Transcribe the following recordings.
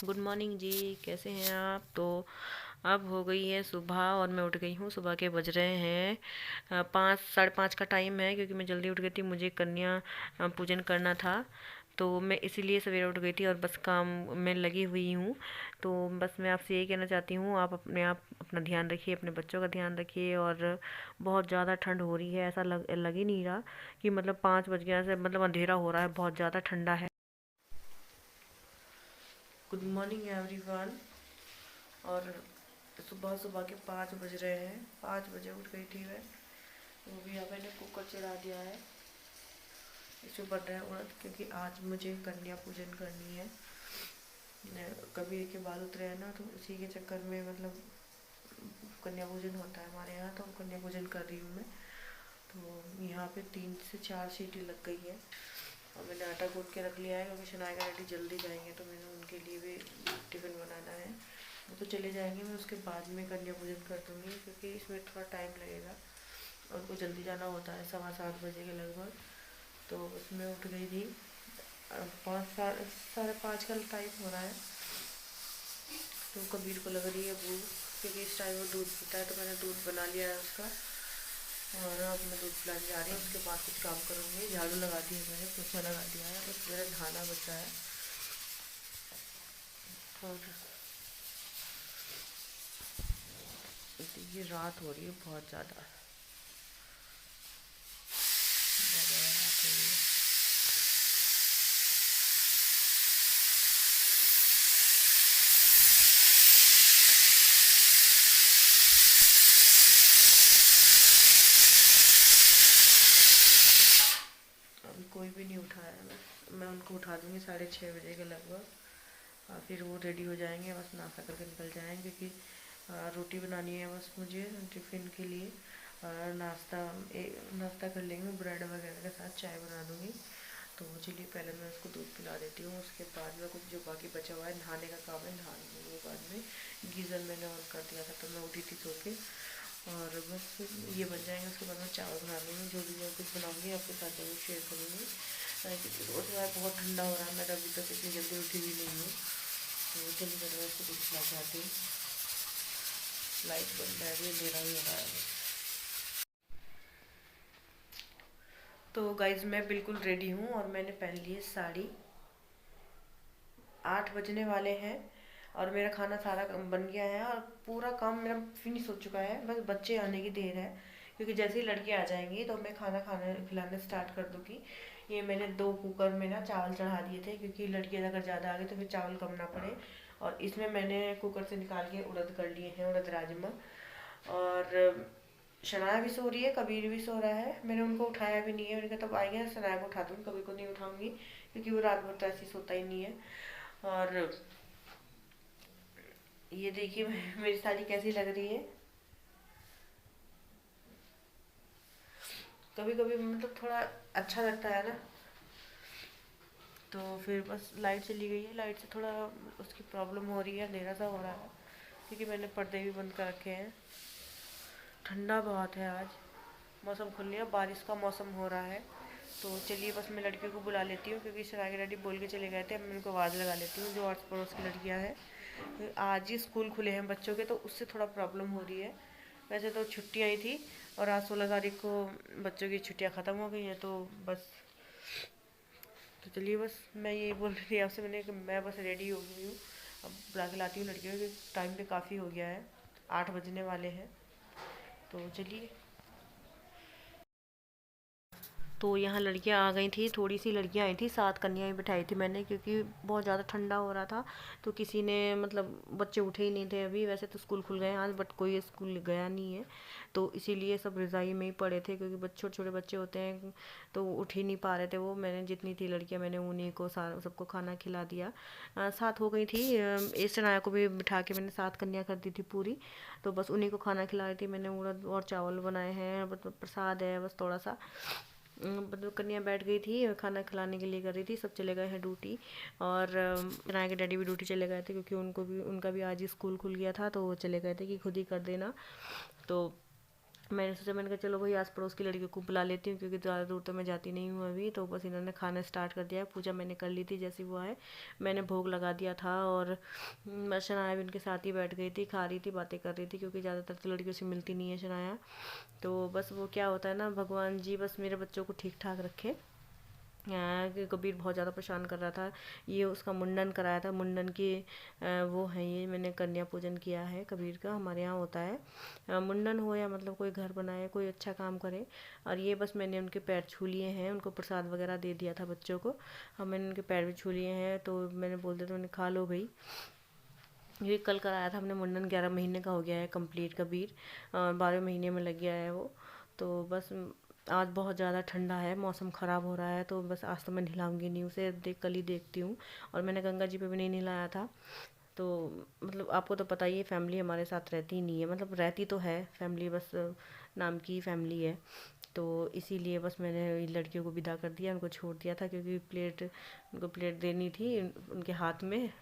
Good morning जी। कैसे हैं आप? तो अब हो गई है सुबह और मैं उठ गई हूँ। सुबह के बज रहे हैं 5, 5:30 का टाइम है, क्योंकि मैं जल्दी उठ गई थी। मुझे कन्या पूजन करना था, तो मैं इसीलिए सवेरे उठ गई थी और बस काम में लगी हुई हूँ। तो बस मैं आपसे यही कहना चाहती हूँ, आप अपना ध्यान रखिए, अपने बच्चों का ध्यान रखिए। और बहुत ज़्यादा ठंड हो रही है, ऐसा लग ही नहीं रहा कि मतलब 5 बज गया से मतलब अंधेरा हो रहा है, बहुत ज़्यादा ठंडा है। Good morning everyone. और सुबह सुबह के 5 बज रहे हैं, 5 बजे उठ गई थी मैं। वो भी यहाँ मैंने कुकर चढ़ा दिया है, इसमें बन रहा है उड़द, क्योंकि आज मुझे कन्या पूजन करनी है। कबीर के बाल उतरे हैं ना, तो उसी के चक्कर में मतलब कन्या पूजन होता है हमारे यहाँ, तो कन्या पूजन कर रही हूँ मैं। तो यहाँ पे 3 से 4 सीटी लग गई है और मैंने आटा गूंथ के रख लिया है, क्योंकि शनाया का रेडी जल्दी जाएंगे, तो मैंने उनके लिए भी टिफ़िन बनाना है। वो तो चले जाएंगे, मैं उसके बाद में कन्या पूजन कर दूँगी, क्योंकि इसमें थोड़ा टाइम लगेगा। उनको जल्दी जाना होता है 7:15 बजे के लगभग। तो उसमें उठ गई थी 5, 5:30 का टाइम हो रहा है। तो कबीर को लग रही है भूख, क्योंकि इस टाइम वो दूध पीता है, तो मैंने दूध बना लिया है उसका। और अब मैं दूध पिलाने जा रही हूँ, उसके बाद कुछ काम करूँगी। झाड़ू लगा दी है मैंने, पोछा लगा दिया है, बस मेरा नहाना बचा है। और ये रात हो रही है, बहुत ज़्यादा बहुत ज़्यादा रात हो रही है। अभी कोई भी नहीं उठा है। मैं उनको उठा दूँगी 6:30 बजे के लगभग। और फिर वो रेडी हो जाएंगे, बस नाश्ता करके निकल जाएंगे, क्योंकि रोटी बनानी है बस मुझे टिफ़िन के लिए। और नाश्ता कर लेंगे ब्रेड वगैरह के साथ, चाय बना दूँगी। तो चलिए पहले मैं उसको दूध पिला देती हूँ, उसके बाद में कुछ जो बाकी बचा हुआ है नहाने का काम है, नहा लूँगी बाद में। गीज़र मैंने ऑन कर दिया था, तो मैं उठी थी सो के। और बस ये बन जाएंगे, उसके बाद मैं चावल बना लूँगी। जो भी मैं कुछ बनाऊँगी आपके साथ ज़रूर शेयर करूँगी, क्योंकि रोज़ बहुत ठंडा हो रहा है। मैं अभी तक इतनी जल्दी उठी भी नहीं हूँ। तो चलिए मैं इसको दिखना चाहती हूँ। लाइट बंद है, अभी अंधेरा ही हो रहा है। तो गाइज मैं बिल्कुल रेडी हूँ और मैंने पहन ली है साड़ी। 8 बजने वाले हैं और मेरा खाना सारा बन गया है और पूरा काम मेरा फिनिश हो चुका है। बस बच्चे आने की देर है, क्योंकि जैसे ही लड़की आ जाएंगी तो मैं खाना खाना खिलाना स्टार्ट कर दूँगी। ये मैंने 2 कुकर में ना चावल चढ़ा दिए थे, क्योंकि लड़की अगर ज़्यादा आ गई तो फिर चावल कम ना पड़े। और इसमें मैंने कुकर से निकाल के उड़द कर लिए हैं, उड़द राजमा। और शनाया भी सो रही है, कबीर भी सो रहा है। मैंने उनको उठाया भी नहीं है, मैंने कहा तब आएंगे ना शनाया को उठा दूँगी, कबीर को नहीं उठाऊंगी, क्योंकि वो रात भर तो ऐसे सोता ही नहीं है। और ये देखिए मेरी साड़ी कैसी लग रही है। कभी कभी मतलब थोड़ा अच्छा लगता है ना। तो फिर बस लाइट चली गई है, लाइट से थोड़ा उसकी प्रॉब्लम हो रही है, अंधेरा सा हो रहा है, क्योंकि मैंने पर्दे भी बंद कर रखे हैं। ठंडा बहुत है आज, मौसम खुल गया, बारिश का मौसम हो रहा है। तो चलिए बस मैं लड़कियों को बुला लेती हूँ, क्योंकि सरागे डैडी बोल के चले गए थे। अब मैं उनको आवाज़ लगा लेती हूँ, जो आस पड़ोस की लड़कियाँ हैं। आज ही स्कूल खुले हैं बच्चों के, तो उससे थोड़ा प्रॉब्लम हो रही है। वैसे तो छुट्टियाँ ही थी, और आज 16 तारीख को बच्चों की छुट्टियाँ ख़त्म हो गई हैं, तो बस। तो चलिए बस मैं ये बोल रही थी आपसे, मैं बस रेडी हो गई हूँ। अब बुला के लाती हूँ लड़कियों को, टाइम पे काफ़ी हो गया है, 8 बजने वाले हैं। तो चलिए। तो यहाँ लड़कियाँ आ गई थी, थोड़ी सी लड़कियाँ आई थी, 7 कन्याएं बिठाई थी मैंने, क्योंकि बहुत ज़्यादा ठंडा हो रहा था। तो किसी ने मतलब बच्चे उठे ही नहीं थे अभी। वैसे तो स्कूल खुल गए हैं आज, बट कोई स्कूल गया नहीं है, तो इसीलिए सब रज़ाई में ही पड़े थे, क्योंकि छोटे छोटे बच्चे होते हैं तो उठ ही नहीं पा रहे थे वो। मैंने जितनी थी लड़कियाँ, मैंने उन्हीं को सबको खाना खिला दिया। 7 हो गई थी। इस नाया को भी बिठा के मैंने 7 कन्या कर दी थी पूरी। तो बस उन्हीं को खाना खिला रही थी मैंने। उड़द और चावल बनाए हैं, मतलब प्रसाद है बस थोड़ा सा। मतलब कन्या बैठ गई थी, खाना खिलाने के लिए कर रही थी, सब चले गए हैं ड्यूटी। और राय के डैडी भी ड्यूटी चले गए थे, क्योंकि उनका भी आज ही स्कूल खुल गया था, तो वो चले गए थे कि खुद ही कर देना। तो मैंने सोचा, मैंने कहा चलो भाई आस पड़ोस की लड़कियों को बुला लेती हूँ, क्योंकि ज़्यादा दूर तो मैं जाती नहीं हूँ अभी। तो बस इन्होंने खाना स्टार्ट कर दिया है। पूजा मैंने कर ली थी जैसे वो आए, मैंने भोग लगा दिया था। और मैं शनाया भी उनके साथ ही बैठ गई थी, खा रही थी, बातें कर रही थी, क्योंकि ज़्यादातर तो लड़कियों से मिलती नहीं है शनाया। तो बस वो क्या होता है ना, भगवान जी बस मेरे बच्चों को ठीक ठाक रखे। कि कबीर बहुत ज़्यादा परेशान कर रहा था। ये उसका मुंडन कराया था, मुंडन की वो है, ये मैंने कन्या पूजन किया है कबीर का। हमारे यहाँ होता है मुंडन हो या मतलब कोई घर बनाए, कोई अच्छा काम करे। और ये बस मैंने उनके पैर छू लिए हैं, उनको प्रसाद वगैरह दे दिया था बच्चों को। अब मैंने उनके पैर भी छू लिए हैं, तो मैंने बोल दिया, तो मैंने खा लो भाई। ये कल कराया था हमने मुंडन, 11 महीने का हो गया है कंप्लीट कबीर, 12 महीने में लग गया है वो। तो बस आज बहुत ज़्यादा ठंडा है, मौसम ख़राब हो रहा है, तो बस आज तो मैं नहलाऊंगी नहीं उसे, कल ही देखती हूँ। और मैंने गंगा जी पे भी नहीं नहलाया था। तो मतलब आपको तो पता ही है, फैमिली हमारे साथ रहती नहीं है, मतलब रहती तो है फैमिली, बस नाम की फैमिली है। तो इसीलिए बस मैंने लड़कियों को विदा कर दिया, उनको छोड़ दिया था, क्योंकि उनको प्लेट देनी थी उनके हाथ में।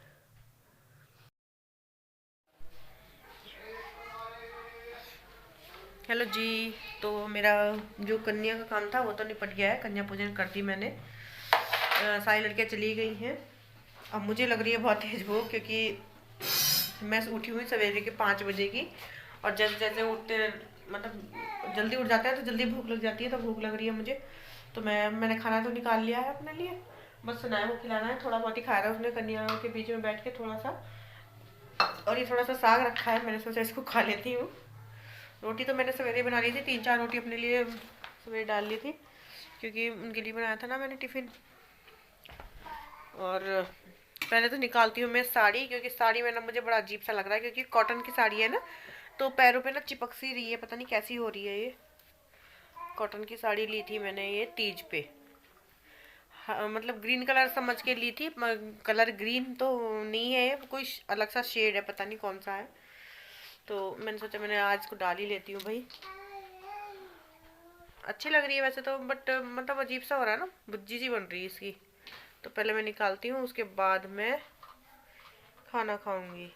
हेलो जी। तो मेरा जो कन्या का काम था वो तो निपट गया है, कन्या पूजन कर दी मैंने। सारी लड़कियां चली गई हैं। अब मुझे लग रही है बहुत तेज भूख, क्योंकि मैं उठी हुई सवेरे के 5 बजे की। और जैसे जैसे उठते, मतलब जल्दी उठ जाते हैं तो जल्दी भूख लग जाती है, तो भूख लग रही है मुझे। तो मैंने खाना तो निकाल लिया है अपने लिए, बस सुनाया को खिलाना है। थोड़ा बहुत ही खाया था उसने कन्या के बीच में बैठ के थोड़ा सा। और ये थोड़ा सा साग रखा है, मैंने सोचा इसको खा लेती हूँ। रोटी तो मैंने सवेरे बना ली थी, 3-4 रोटी अपने लिए सवेरे डाल ली थी, क्योंकि उनके लिए बनाया था ना मैंने टिफ़िन। और पहले तो निकालती हूँ मैं साड़ी, क्योंकि साड़ी में ना मुझे बड़ा अजीब सा लग रहा है, क्योंकि कॉटन की साड़ी है ना, तो पैरों पे ना चिपक सी रही है, पता नहीं कैसी हो रही है ये। कॉटन की साड़ी ली थी मैंने ये तीज पे। हाँ, मतलब ग्रीन कलर समझ के ली थी, कलर ग्रीन तो नहीं है ये, कोई अलग सा शेड है, पता नहीं कौन सा है। तो मैंने सोचा मैंने आज को डाल ही लेती हूँ भाई। अच्छी लग रही है वैसे तो, बट मतलब अजीब सा हो रहा है ना, बुज्जी सी बन रही है इसकी। तो पहले मैं निकालती हूँ, उसके बाद मैं खाना खाऊंगी।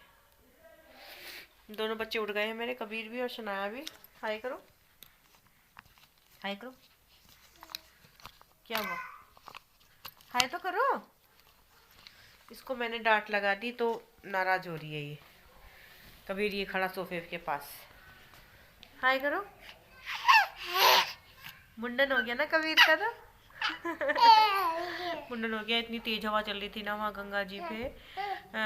दोनों बच्चे उठ गए हैं मेरे, कबीर भी और शनाया भी। हाय करो, हाय करो। क्या हुआ, हाय तो करो। इसको मैंने डांट लगा दी तो नाराज हो रही है ये। कबीर ये खड़ा सोफे के पास, हाय करो। मुंडन हो गया ना कबीर का तो। मुंडन हो गया। इतनी तेज हवा चल रही थी ना वहाँ गंगा जी पे,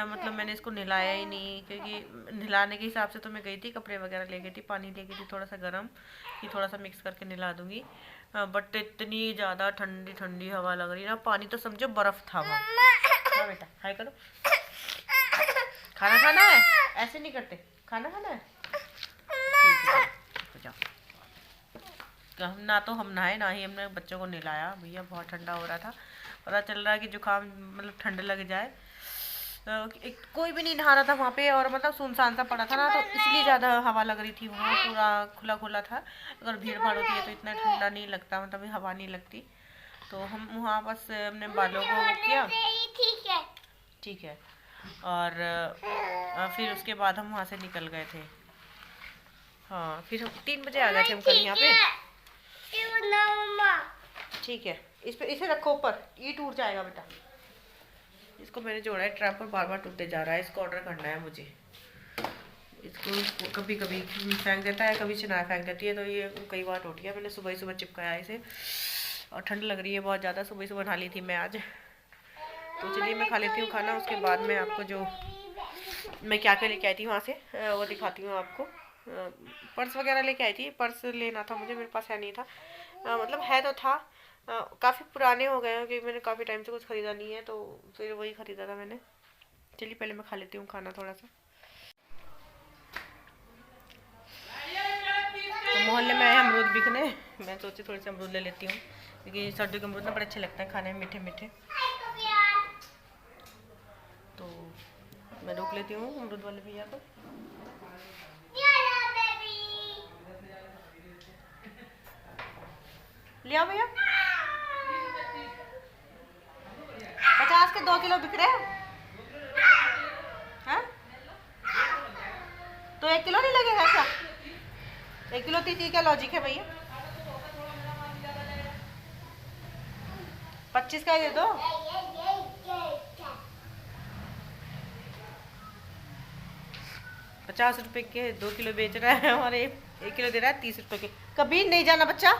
मतलब मैंने इसको नहलाया ही नहीं, क्योंकि नहलाने के हिसाब से तो मैं गई थी, कपड़े वगैरह ले गई थी, पानी ले गई थी थोड़ा सा गर्म, कि थोड़ा सा मिक्स करके नहला दूंगी। बट इतनी ज़्यादा ठंडी ठंडी हवा लग रही है ना, पानी तो समझो बर्फ़ था वहाँ। हाँ बेटा, हाय करो। खाना खाना है, ऐसे नहीं करते, खाना खाना है, ठीक है जाओ। हम ना तो हम नहाए, ना ही हमने बच्चों को नहलाया भैया, बहुत ठंडा हो रहा था। पता चल रहा है कि जुकाम, मतलब ठंड लग जाए। कोई भी नहीं नहा रहा था वहाँ पे, और मतलब सुनसान सा पड़ा था ना, तो इसलिए ज़्यादा हवा लग रही थी वहाँ, पूरा खुला खुला था। अगर भीड़ भाड़ होती है तो इतना ठंडा नहीं लगता, मतलब हवा नहीं लगती। तो हम वहाँ बस अपने बालों को वो किया, ठीक है। और फिर उसके बाद हम वहाँ से निकल गए थे। हाँ, फिर हम 3 बजे आ गए थे हम कल यहाँ पे। ठीक है, इस पे इसे रखो ऊपर, ये टूट जाएगा बेटा। इसको मैंने जोड़ा है ट्रैप पर, बार बार टूटते जा रहा है, इसको ऑर्डर करना है मुझे। इसको कभी कभी फेंक देता है, कभी चना फेंक देती है, तो ये कई बार टूट गया। मैंने सुबह ही सुबह चिपकाया इसे, और ठंड लग रही है बहुत ज़्यादा, सुबह सुबह नहा ली थी मैं आज। तो चलिए मैं खा लेती हूँ खाना, उसके बाद मैं आपको जो मैं क्या क्या लेके आई थी वहाँ से वो दिखाती हूँ आपको। पर्स वगैरह लेके आई थी, पर्स लेना था मुझे, मेरे पास है नहीं था। मतलब है तो था, काफ़ी पुराने हो गए हैं, क्योंकि मैंने काफ़ी टाइम से कुछ ख़रीदा नहीं है, तो फिर वही ख़रीदा था मैंने। चलिए पहले मैं खा लेती हूँ खाना थोड़ा सा। तो मोहल्ले में आए अमरूद बिकने, मैं सोची थोड़ी सी अमरूद ले लेती हूँ, क्योंकि सर्दियों के अमरूद ना बड़े अच्छे लगते हैं खाने में, मीठे मीठे। तो मैं रोक लेती हूँ अमरूद वाले भैया को। लिया भैया, 50 के 2 किलो बिक रहे हैं। तो 1 किलो नहीं लगेगा क्या? 1 किलो थी क्या लॉजिक है भैया? 25 का ही दे दो। 50 रुपए के 2 किलो बेच रहा है और 1 किलो दे रहा है 30 रुपए के। कभी नहीं जाना बच्चा।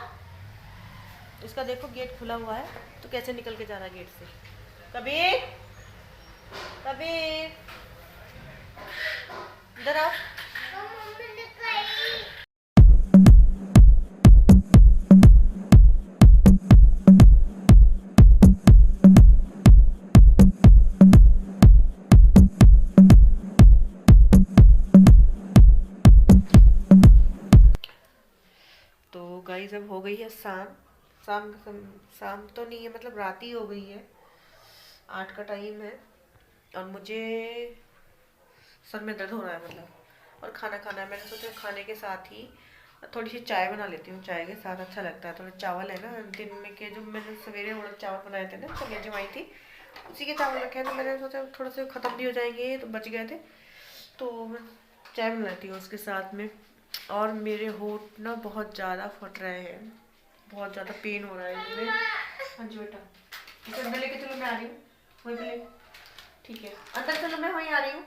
इसका देखो गेट खुला हुआ है तो कैसे निकल के जा रहा है गेट से। कबीर, कबीर, इधर आओ। तो गाइस अब हो गई है शाम। शाम तो नहीं है, मतलब रात ही हो गई है। 8 का टाइम है और मुझे सर में दर्द हो रहा है मतलब, और खाना खाना है। मैंने सोचा खाने के साथ ही थोड़ी सी चाय बना लेती हूँ। चाय के साथ अच्छा लगता है। थोड़ा चावल है ना दिन में के, जो मैंने सवेरे उड़द चावल बनाए थे ना, चने जमाई थी, उसी के चावल रखे हैं। तो मैंने सोचा थोड़ा से ख़त्म भी हो जाएंगे तो बच गए थे, तो मैं चाय बना लेती हूँ उसके साथ में। और मेरे होंठ ना बहुत ज़्यादा फट रहे हैं, बहुत ज़्यादा पेन हो रहा है इनमें। हाँ जी बेटा, इसे अंदर लेके चलो, मैं आ रही हूँ। वहीं पे ले, ठीक है, अंदर चलो, मैं वहीं आ रही हूँ।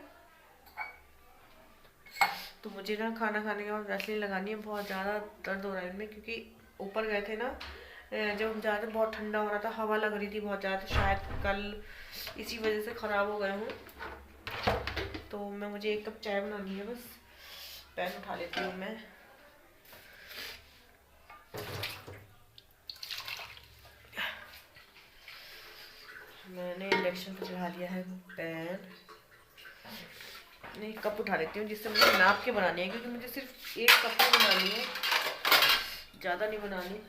तो मुझे ना खाना खाने के बाद वैसलीन लगानी है। बहुत ज़्यादा दर्द हो रहा है इनमें, क्योंकि ऊपर गए थे ना जब हम ज़्यादा, बहुत ठंडा हो रहा था, हवा लग रही थी बहुत ज़्यादा, शायद कल इसी वजह से ख़राब हो गए हूँ। तो मुझे 1 कप चाय बनानी है बस। पैन उठा लेती हूँ मैं। मैंने इंडक्शन पर चढ़ा दिया है पैन। नहीं, कप उठा लेती हूँ जिससे मुझे नाप के बनानी है, क्योंकि मुझे सिर्फ 1 कप में बनानी है, ज़्यादा नहीं बनानी।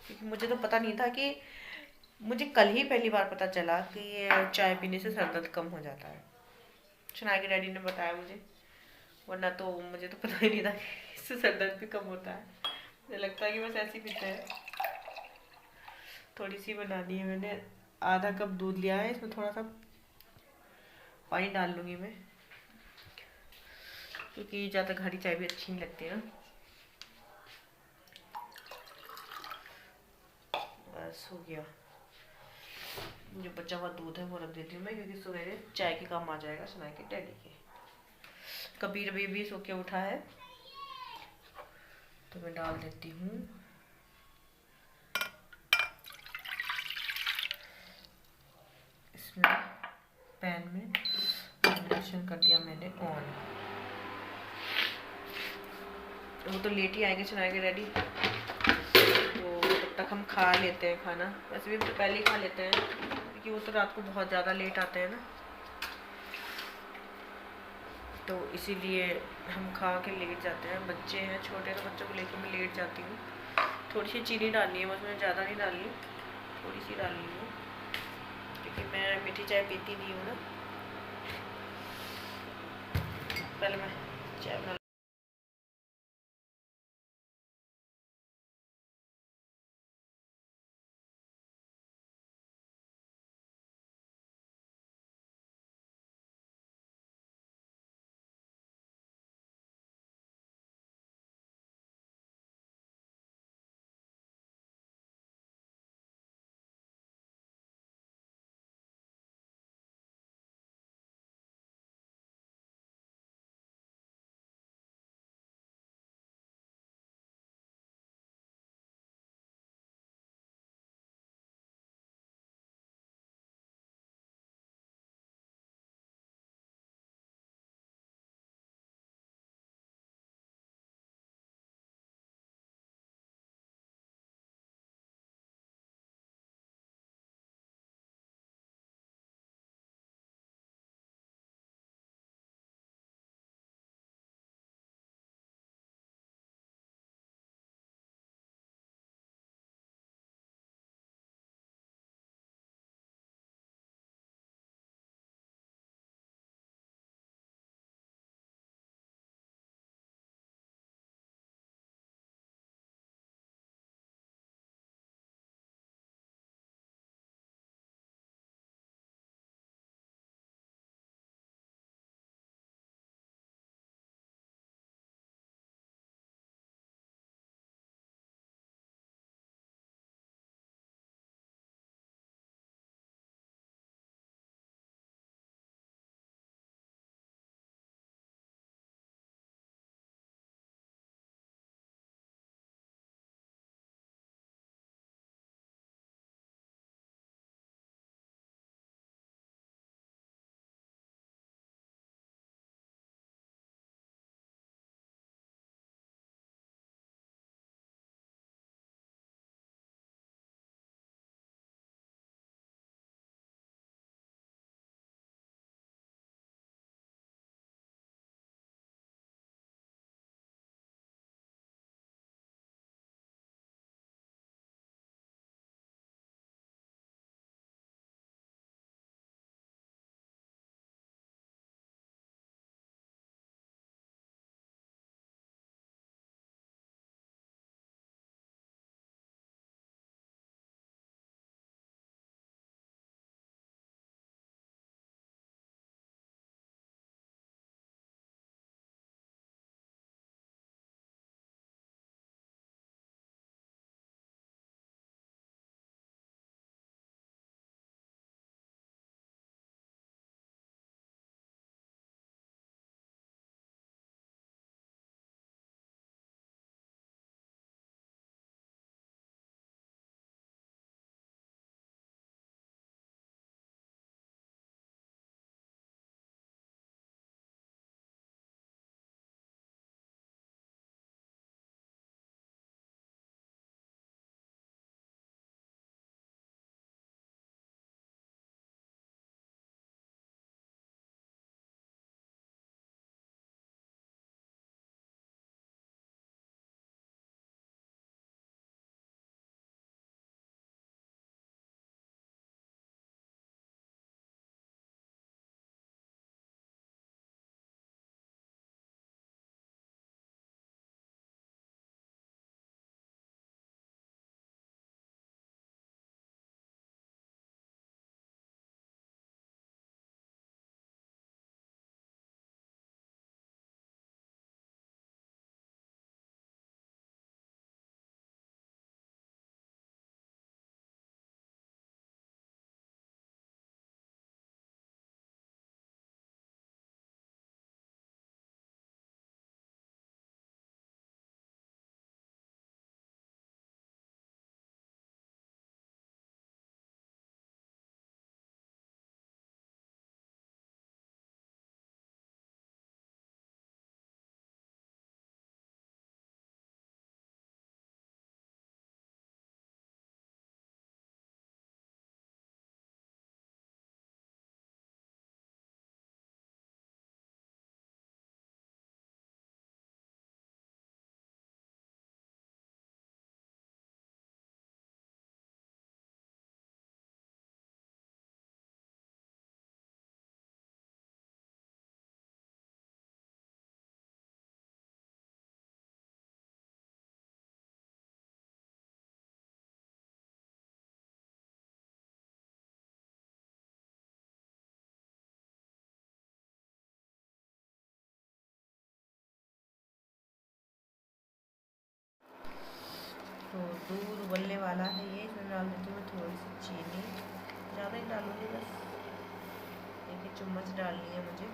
क्योंकि मुझे तो पता नहीं था कि, मुझे कल ही पहली बार पता चला कि ये चाय पीने से सर दर्द कम हो जाता है। शनाया के डैडी ने बताया मुझे, वरना तो मुझे तो पता ही नहीं था कि इससे सर दर्द भी कम होता है। मुझे लगता है कि बस ऐसे ही पीते हैं। थोड़ी सी बनानी है मैंने। आधा कप दूध लिया है, इसमें थोड़ा सा पानी डाल लूँगी मैं, क्योंकि ज़्यादा गाढ़ी चाय भी अच्छी नहीं लगती ना। बस हो गया। जो बचा हुआ दूध है वो रख देती हूँ मैं, क्योंकि सवेरे चाय के काम आ जाएगा शनाया के डैडी के। कबीर भी सो के उठा है, तो मैं डाल देती हूँ इसमें पैन में। इंडक्शन कर दिया मैंने ऑन। वो तो लेट ही आएंगे शनाया के डैडी, तो तब तक हम खा लेते हैं खाना। वैसे भी हम तो पहले ही खा लेते हैं, क्योंकि वो तो रात को बहुत ज़्यादा लेट आते हैं ना, तो इसीलिए हम खा के लेट जाते हैं। बच्चे हैं छोटे, तो बच्चों को लेकर मैं लेट जाती हूँ। थोड़ी सी चीनी डालनी है बस, मैं ज़्यादा नहीं डालनी, थोड़ी सी डालनी है, क्योंकि मैं मीठी चाय पीती नहीं हूँ ना। पहले मैं चाय बना दूध उबलने वाला है ये, इसमें डाल देती हूँ मैं थोड़ी सी चीनी, ज़्यादा ही डालूँगी, बस 1 चम्मच डालनी है मुझे।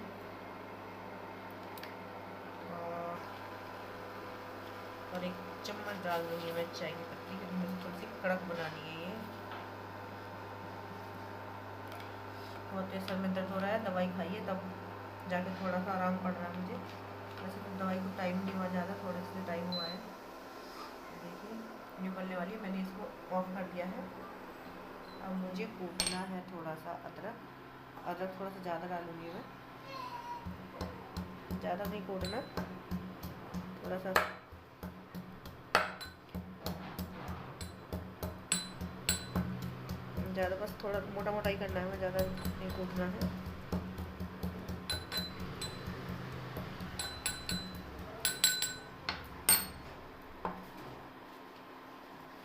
और 1 चम्मच डाल दूँगी मैं चाय की पत्ती, क्योंकि मुझे थोड़ी सी कड़क बनानी है ये। बहुत तेज सर में दर्द हो रहा है, दवाई खाइए तब जाके थोड़ा सा आराम पड़ रहा है मुझे। वैसे तो दवाई को टाइम नहीं हुआ ज़्यादा, थोड़े से टाइम हुआ है। देखिए ये उबलने वाली है, मैंने इसको ऑफ कर दिया है। अब मुझे कूटना है थोड़ा सा अदरक, अदरक थोड़ा सा ज़्यादा डालूँगी मैं, ज़्यादा नहीं कूटना, थोड़ा सा ज़्यादा, बस थोड़ा मोटा मोटा ही करना है, ज़्यादा नहीं कूटना है।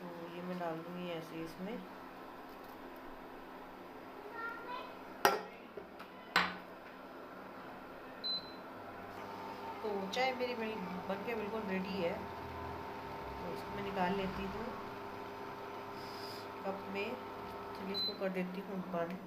तो ये मैं डाल दूँगी ऐसे इसमें। तो चाय मेरी बन के बिल्कुल रेडी है, तो इसको मैं निकाल लेती हूँ कप में। चलिए इसको कर देती हूँ बंद।